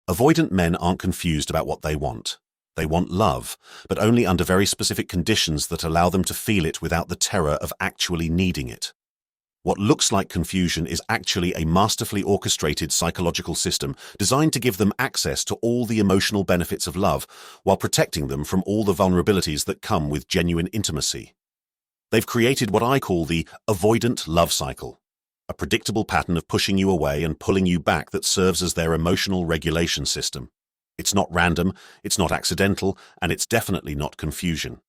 Avoidant men aren't confused about what they want. They want love, but only under very specific conditions that allow them to feel it without the terror of actually needing it. What looks like confusion is actually a masterfully orchestrated psychological system designed to give them access to all the emotional benefits of love while protecting them from all the vulnerabilities that come with genuine intimacy. They've created what I call the Avoidant Love Cycle, a predictable pattern of pushing you away and pulling you back that serves as their emotional regulation system. It's not random, it's not accidental, and it's definitely not confusion.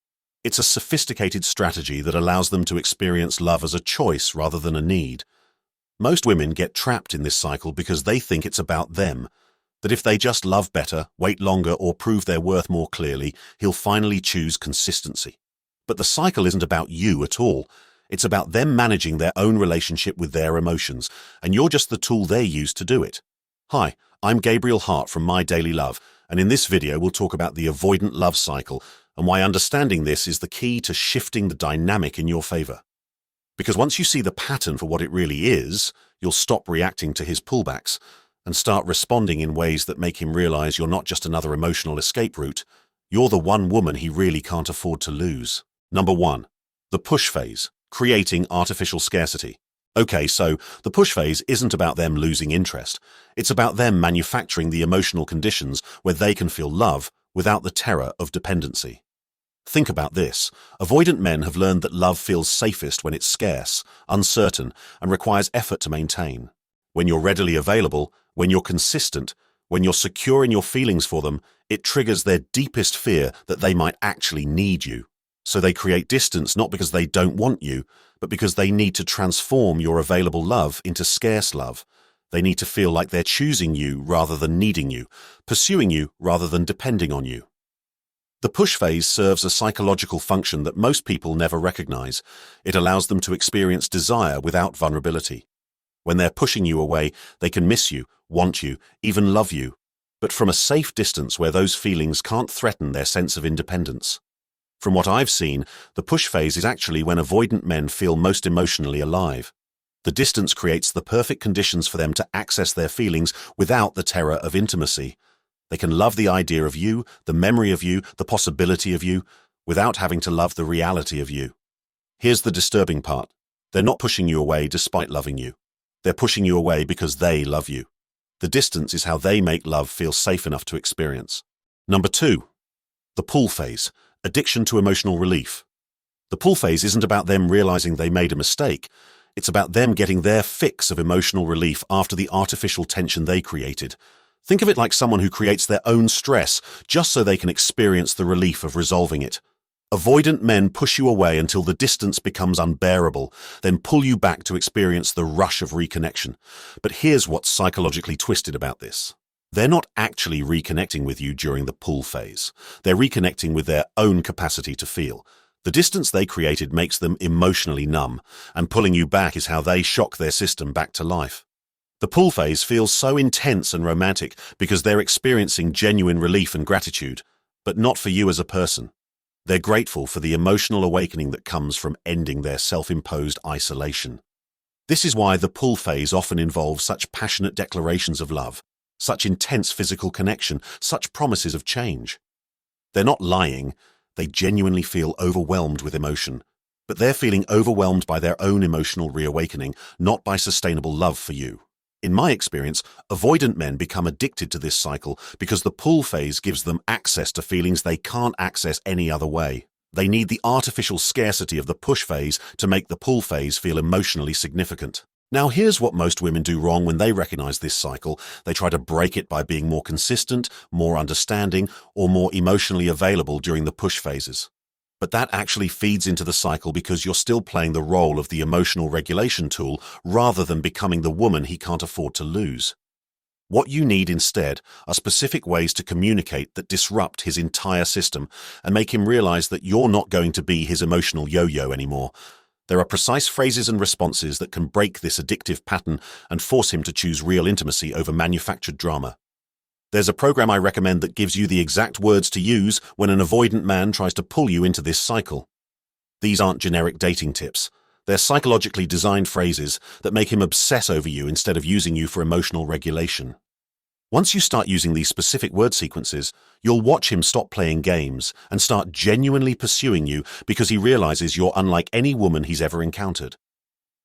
It's a sophisticated strategy that allows them to experience love as a choice rather than a need. Most women get trapped in this cycle because they think it's about them, that if they just love better, wait longer, or prove their worth more clearly, he'll finally choose consistency. But the cycle isn't about you at all. It's about them managing their own relationship with their emotions, and you're just the tool they use to do it. Hi, I'm Gabriel Hart from MyDailyLove, and in this video we'll talk about the Avoidant Love Cycle and why understanding this is the key to shifting the dynamic in your favor. Because once you see the pattern for what it really is, you'll stop reacting to his pullbacks and start responding in ways that make him realize you're not just another emotional escape route, you're the one woman he really can't afford to lose. Number 1. The push phase, creating artificial scarcity. Okay, so the push phase isn't about them losing interest. It's about them manufacturing the emotional conditions where they can feel love without the terror of dependency. Think about this. Avoidant men have learned that love feels safest when it's scarce, uncertain, and requires effort to maintain. When you're readily available, when you're consistent, when you're secure in your feelings for them, it triggers their deepest fear that they might actually need you. So they create distance not because they don't want you, but because they need to transform your available love into scarce love. They need to feel like they're choosing you rather than needing you, pursuing you rather than depending on you. The push phase serves a psychological function that most people never recognize. It allows them to experience desire without vulnerability. When they're pushing you away, they can miss you, want you, even love you, but from a safe distance where those feelings can't threaten their sense of independence. From what I've seen, the push phase is actually when avoidant men feel most emotionally alive. The distance creates the perfect conditions for them to access their feelings without the terror of intimacy. They can love the idea of you, the memory of you, the possibility of you, without having to love the reality of you. Here's the disturbing part. They're not pushing you away despite loving you. They're pushing you away because they love you. The distance is how they make love feel safe enough to experience. Number 2. The pull phase, addiction to emotional relief. The pull phase isn't about them realizing they made a mistake. It's about them getting their fix of emotional relief after the artificial tension they created. Think of it like someone who creates their own stress just so they can experience the relief of resolving it. Avoidant men push you away until the distance becomes unbearable, then pull you back to experience the rush of reconnection. But here's what's psychologically twisted about this. They're not actually reconnecting with you during the pull phase. They're reconnecting with their own capacity to feel. The distance they created makes them emotionally numb, and pulling you back is how they shock their system back to life. The pull phase feels so intense and romantic because they're experiencing genuine relief and gratitude, but not for you as a person. They're grateful for the emotional awakening that comes from ending their self-imposed isolation. This is why the pull phase often involves such passionate declarations of love, such intense physical connection, such promises of change. They're not lying. They genuinely feel overwhelmed with emotion, but they're feeling overwhelmed by their own emotional reawakening, not by sustainable love for you. In my experience, avoidant men become addicted to this cycle because the pull phase gives them access to feelings they can't access any other way. They need the artificial scarcity of the push phase to make the pull phase feel emotionally significant. Now here's what most women do wrong when they recognize this cycle. They try to break it by being more consistent, more understanding, or more emotionally available during the push phases. But that actually feeds into the cycle because you're still playing the role of the emotional regulation tool rather than becoming the woman he can't afford to lose. What you need instead are specific ways to communicate that disrupt his entire system and make him realize that you're not going to be his emotional yo-yo anymore. There are precise phrases and responses that can break this addictive pattern and force him to choose real intimacy over manufactured drama. There's a program I recommend that gives you the exact words to use when an avoidant man tries to pull you into this cycle. These aren't generic dating tips. They're psychologically designed phrases that make him obsess over you instead of using you for emotional regulation. Once you start using these specific word sequences, you'll watch him stop playing games and start genuinely pursuing you because he realizes you're unlike any woman he's ever encountered.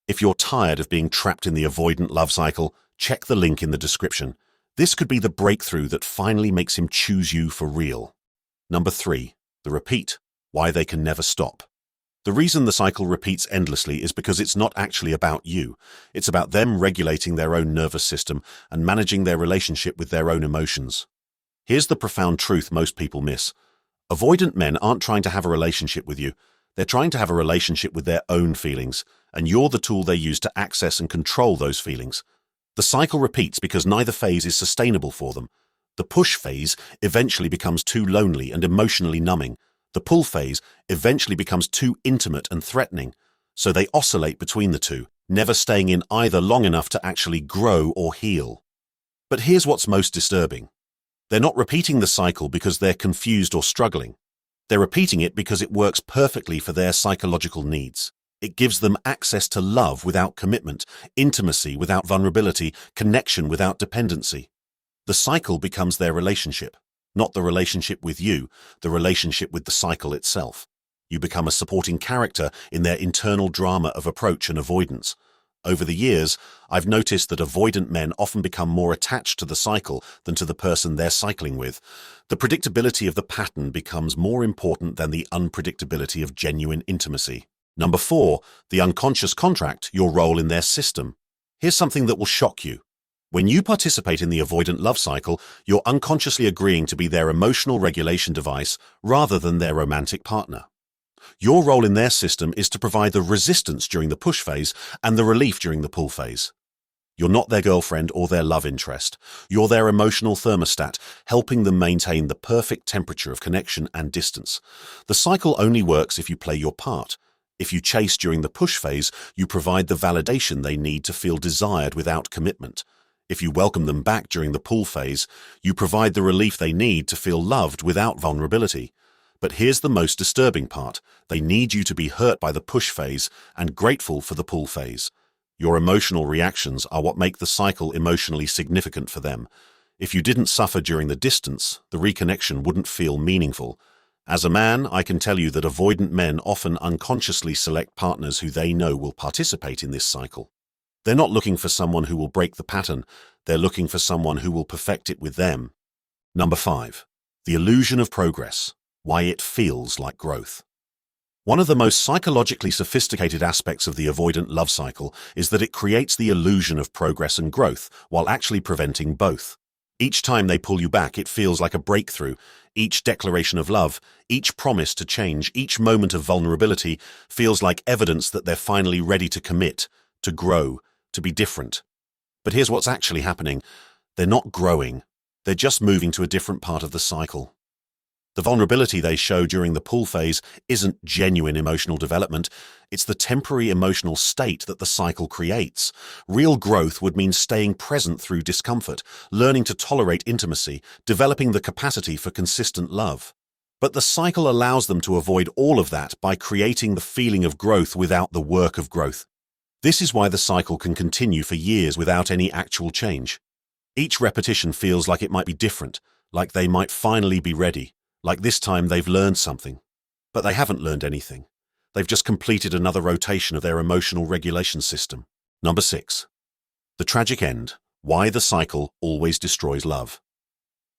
If you're tired of being trapped in the avoidant love cycle, check the link in the description. This could be the breakthrough that finally makes him choose you for real. Number 3. The repeat. Why they can never stop. The reason the cycle repeats endlessly is because it's not actually about you. It's about them regulating their own nervous system and managing their relationship with their own emotions. Here's the profound truth most people miss. Avoidant men aren't trying to have a relationship with you. They're trying to have a relationship with their own feelings, and you're the tool they use to access and control those feelings. The cycle repeats because neither phase is sustainable for them. The push phase eventually becomes too lonely and emotionally numbing. The pull phase eventually becomes too intimate and threatening, so they oscillate between the two, never staying in either long enough to actually grow or heal. But here's what's most disturbing. They're not repeating the cycle because they're confused or struggling. They're repeating it because it works perfectly for their psychological needs. It gives them access to love without commitment, intimacy without vulnerability, connection without dependency. The cycle becomes their relationship. Not the relationship with you, the relationship with the cycle itself. You become a supporting character in their internal drama of approach and avoidance. Over the years, I've noticed that avoidant men often become more attached to the cycle than to the person they're cycling with. The predictability of the pattern becomes more important than the unpredictability of genuine intimacy. Number 4, the unconscious contract, your role in their system. Here's something that will shock you. When you participate in the avoidant love cycle, you're unconsciously agreeing to be their emotional regulation device rather than their romantic partner. Your role in their system is to provide the resistance during the push phase and the relief during the pull phase. You're not their girlfriend or their love interest. You're their emotional thermostat, helping them maintain the perfect temperature of connection and distance. The cycle only works if you play your part. If you chase during the push phase, you provide the validation they need to feel desired without commitment. If you welcome them back during the pull phase, you provide the relief they need to feel loved without vulnerability. But here's the most disturbing part. They need you to be hurt by the push phase and grateful for the pull phase. Your emotional reactions are what make the cycle emotionally significant for them. If you didn't suffer during the distance, the reconnection wouldn't feel meaningful. As a man, I can tell you that avoidant men often unconsciously select partners who they know will participate in this cycle. They're not looking for someone who will break the pattern. They're looking for someone who will perfect it with them. Number 5. The illusion of progress. Why it feels like growth. One of the most psychologically sophisticated aspects of the avoidant love cycle is that it creates the illusion of progress and growth while actually preventing both. Each time they pull you back, it feels like a breakthrough. Each declaration of love, each promise to change, each moment of vulnerability feels like evidence that they're finally ready to commit, to grow, to be different. But here's what's actually happening. They're not growing. They're just moving to a different part of the cycle. The vulnerability they show during the pull phase isn't genuine emotional development. It's the temporary emotional state that the cycle creates. Real growth would mean staying present through discomfort, learning to tolerate intimacy, developing the capacity for consistent love. But the cycle allows them to avoid all of that by creating the feeling of growth without the work of growth. This is why the cycle can continue for years without any actual change. Each repetition feels like it might be different, like they might finally be ready, like this time they've learned something. But they haven't learned anything. They've just completed another rotation of their emotional regulation system. Number 6. The tragic end. Why the cycle always destroys love.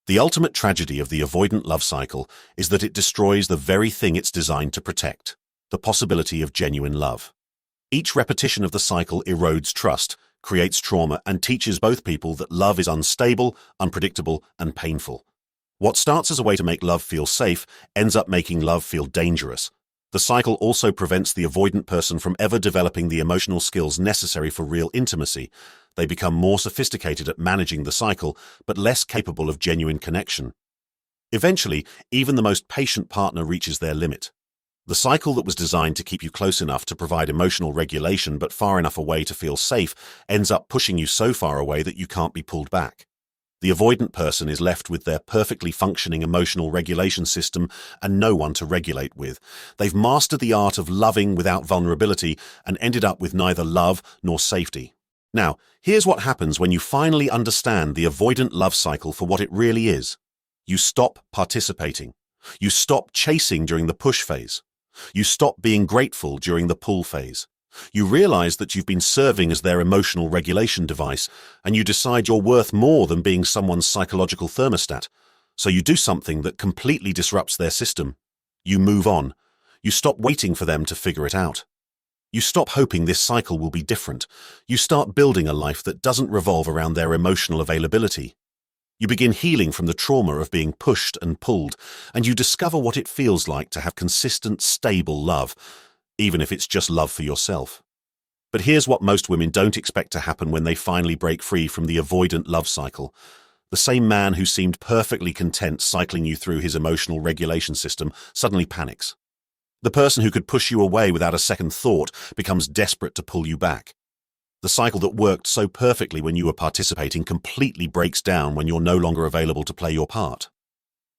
The ultimate tragedy of the avoidant love cycle is that it destroys the very thing it's designed to protect, the possibility of genuine love. Each repetition of the cycle erodes trust, creates trauma, and teaches both people that love is unstable, unpredictable, and painful. What starts as a way to make love feel safe ends up making love feel dangerous. The cycle also prevents the avoidant person from ever developing the emotional skills necessary for real intimacy. They become more sophisticated at managing the cycle, but less capable of genuine connection. Eventually, even the most patient partner reaches their limit. The cycle that was designed to keep you close enough to provide emotional regulation but far enough away to feel safe ends up pushing you so far away that you can't be pulled back. The avoidant person is left with their perfectly functioning emotional regulation system and no one to regulate with. They've mastered the art of loving without vulnerability and ended up with neither love nor safety. Now, here's what happens when you finally understand the avoidant love cycle for what it really is. You stop participating. You stop chasing during the push phase. You stop being grateful during the pull phase. You realize that you've been serving as their emotional regulation device, and you decide you're worth more than being someone's psychological thermostat. So you do something that completely disrupts their system. You move on. You stop waiting for them to figure it out. You stop hoping this cycle will be different. You start building a life that doesn't revolve around their emotional availability. You begin healing from the trauma of being pushed and pulled, and you discover what it feels like to have consistent, stable love, even if it's just love for yourself. But here's what most women don't expect to happen when they finally break free from the avoidant love cycle. The same man who seemed perfectly content cycling you through his emotional regulation system suddenly panics. The person who could push you away without a second thought becomes desperate to pull you back. The cycle that worked so perfectly when you were participating completely breaks down when you're no longer available to play your part.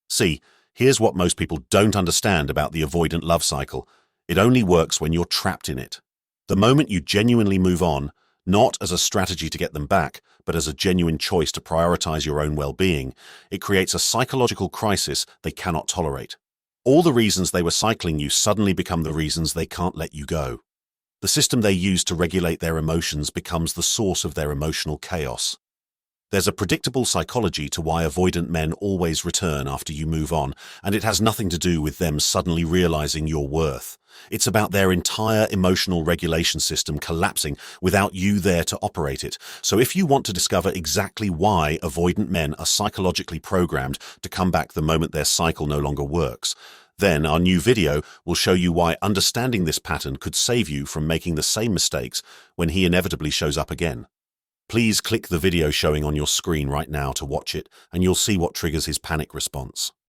See, here's what most people don't understand about the avoidant love cycle. It only works when you're trapped in it. The moment you genuinely move on, not as a strategy to get them back, but as a genuine choice to prioritize your own well-being, it creates a psychological crisis they cannot tolerate. All the reasons they were cycling you suddenly become the reasons they can't let you go. The system they use to regulate their emotions becomes the source of their emotional chaos. There's a predictable psychology to why avoidant men always return after you move on, and it has nothing to do with them suddenly realizing your worth. It's about their entire emotional regulation system collapsing without you there to operate it. So if you want to discover exactly why avoidant men are psychologically programmed to come back the moment their cycle no longer works, then our new video will show you why understanding this pattern could save you from making the same mistakes when he inevitably shows up again. Please click the video showing on your screen right now to watch it, and you'll see what triggers his panic response.